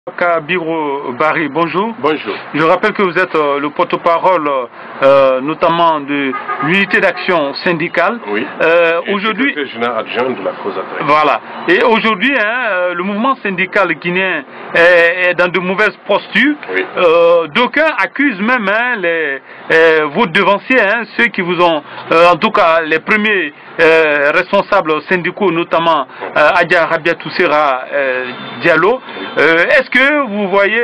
Kabiro Barry, bonjour. Bonjour. Je rappelle que vous êtes le porte-parole notamment de l'unité d'action syndicale. Oui. Aujourd'hui, secrétaire adjoint de la cause après. Voilà. Et aujourd'hui, le mouvement syndical guinéen est dans de mauvaises postures. Oui. D'aucuns accusent même vos devanciers, ceux qui vous ont, en tout cas les premiers responsables syndicaux, notamment Adja Rabia Toussera Diallo. Est-ce que vous voyez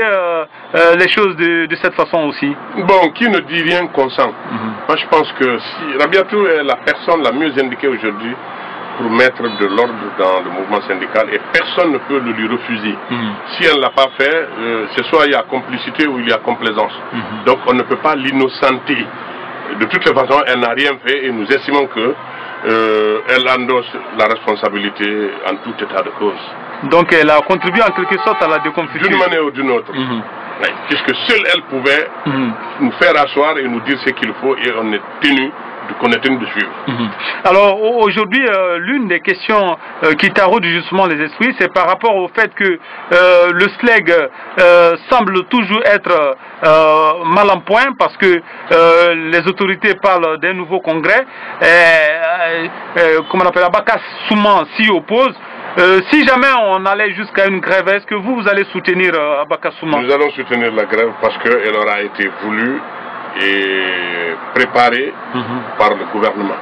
les choses de cette façon aussi? Bon, qui ne dit rien consent. Moi je pense que si Rabiatou est la personne la mieux indiquée aujourd'hui pour mettre de l'ordre dans le mouvement syndical et personne ne peut le lui refuser. Si elle ne l'a pas fait, c'est soit il y a complicité ou il y a complaisance. Donc on ne peut pas l'innocenter. De toutes les façons, elle n'a rien fait et nous estimons que elle endosse la responsabilité en tout état de cause. Donc elle a contribué en quelque sorte à la déconfiture. D'une manière ou d'une autre. Oui, puisque seule elle pouvait nous faire asseoir et nous dire ce qu'il faut et on est tenu de suivre. Alors aujourd'hui, l'une des questions qui taraudent justement les esprits, c'est par rapport au fait que le SLEG semble toujours être mal en point parce que les autorités parlent d'un nouveau congrès. Comment on appelle, Abaka Souman s'y oppose. Si jamais on allait jusqu'à une grève, est-ce que vous allez soutenir Abaka Souman? Nous allons soutenir la grève parce qu'elle aura été voulue et préparé par le gouvernement.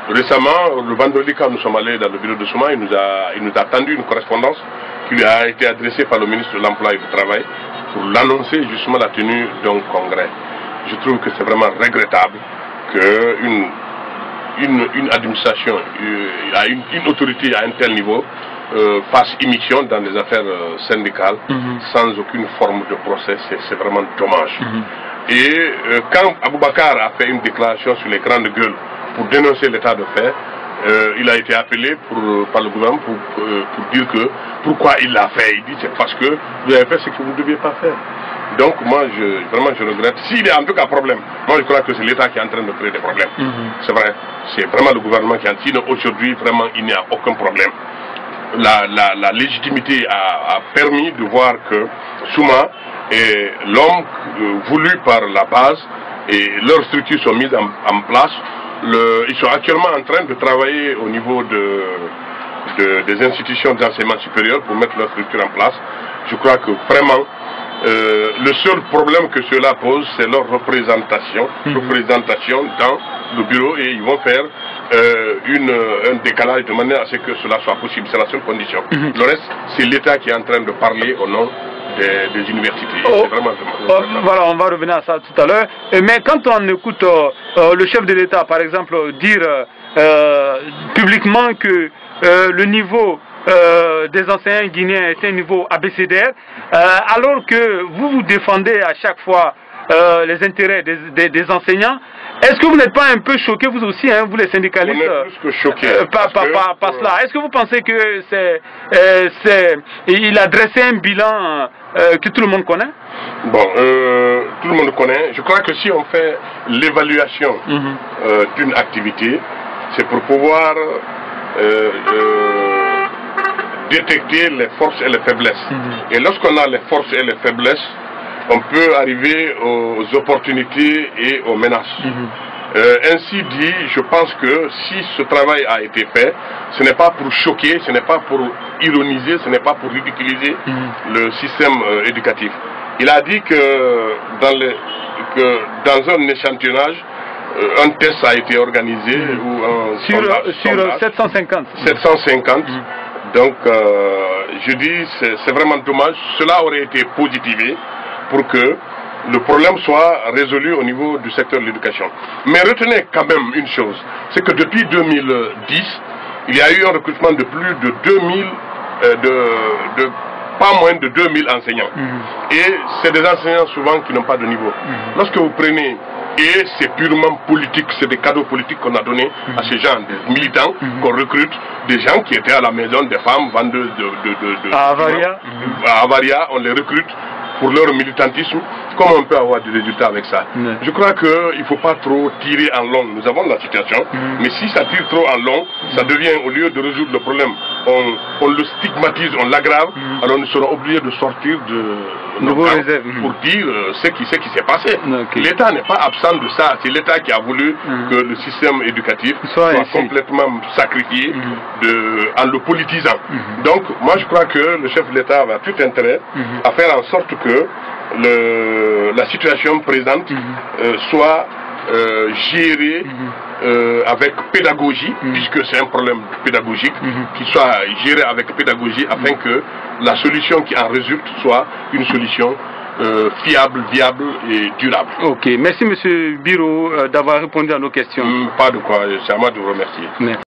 Récemment, le vendredi, quand nous sommes allés dans le bureau de Souma, il nous a tendu une correspondance qui lui a été adressée par le ministre de l'Emploi et du Travail pour l'annoncer justement la tenue d'un congrès. Je trouve que c'est vraiment regrettable qu'une administration, une autorité à un tel niveau fasse émission dans les affaires syndicales sans aucune forme de procès. C'est vraiment dommage. Et quand Aboubakar a fait une déclaration sur les grandes gueules pour dénoncer l'état de fait, il a été appelé par le gouvernement pour dire que pourquoi il l'a fait. Il dit c'est parce que vous avez fait ce que vous ne deviez pas faire. Donc moi vraiment je regrette. S'il y a en tout cas problème, moi je crois que c'est l'État qui est en train de créer des problèmes. C'est vrai, c'est vraiment le gouvernement qui a dit aujourd'hui vraiment il n'y a aucun problème. La légitimité a permis de voir que Souma est l'homme voulu par la base et leurs structures sont mises en place. Ils sont actuellement en train de travailler au niveau des institutions d'enseignement supérieur pour mettre leur structure en place. Je crois que vraiment le seul problème que cela pose, c'est leur représentation dans le bureau et ils vont faire un décalage de manière à ce que cela soit possible. C'est la seule condition. Le reste, c'est l'État qui est en train de parler au nom des universités. C'est vraiment voilà, on va revenir à ça tout à l'heure. Mais quand on écoute le chef de l'État, par exemple, dire publiquement que le niveau des enseignants guinéens est un niveau abécédaire, alors que vous défendez à chaque fois les intérêts des enseignants, est-ce que vous n'êtes pas un peu choqués vous aussi, vous les syndicalistes, plus que choqués, par cela? Est-ce que vous pensez que il a dressé un bilan que tout le monde connaît? Bon, tout le monde connaît. Je crois que si on fait l'évaluation d'une activité, c'est pour pouvoir détecter les forces et les faiblesses. Et lorsqu'on a les forces et les faiblesses, on peut arriver aux opportunités et aux menaces. Ainsi dit, je pense que si ce travail a été fait, ce n'est pas pour choquer, ce n'est pas pour ironiser, ce n'est pas pour ridiculiser le système éducatif. Il a dit que dans un échantillonnage, un test a été organisé ou sur 750. 750. Donc, je dis, c'est vraiment dommage. Cela aurait été positivé pour que le problème soit résolu au niveau du secteur de l'éducation. Mais retenez quand même une chose, c'est que depuis 2010, il y a eu un recrutement de plus de 2000, pas moins de 2000 enseignants. Et c'est des enseignants souvent qui n'ont pas de niveau. Lorsque vous prenez, et c'est purement politique, c'est des cadeaux politiques qu'on a donnés à ces gens, des militants qu'on recrute, des gens qui étaient à la maison, des femmes vendeuses à Avaria. À Avaria, on les recrute pour leur militantisme. Comment on peut avoir des résultats avec ça? Je crois qu'il ne faut pas trop tirer en long. Nous avons la situation, mais si ça tire trop en long, ça devient, au lieu de résoudre le problème on le stigmatise, on l'aggrave, alors nous serons obligés de sortir de nos camps pour dire ce qui s'est passé. L'État n'est pas absent de ça, c'est l'État qui a voulu que le système éducatif soit complètement sacrifié en le politisant. Donc moi je crois que le chef de l'État a tout intérêt à faire en sorte que la situation présente soit gérée avec pédagogie, puisque c'est un problème pédagogique, qu'il soit géré avec pédagogie afin que la solution qui en résulte soit une solution fiable, viable et durable. Ok, merci Monsieur Biro d'avoir répondu à nos questions. Pas de quoi, c'est à moi de vous remercier. Merci.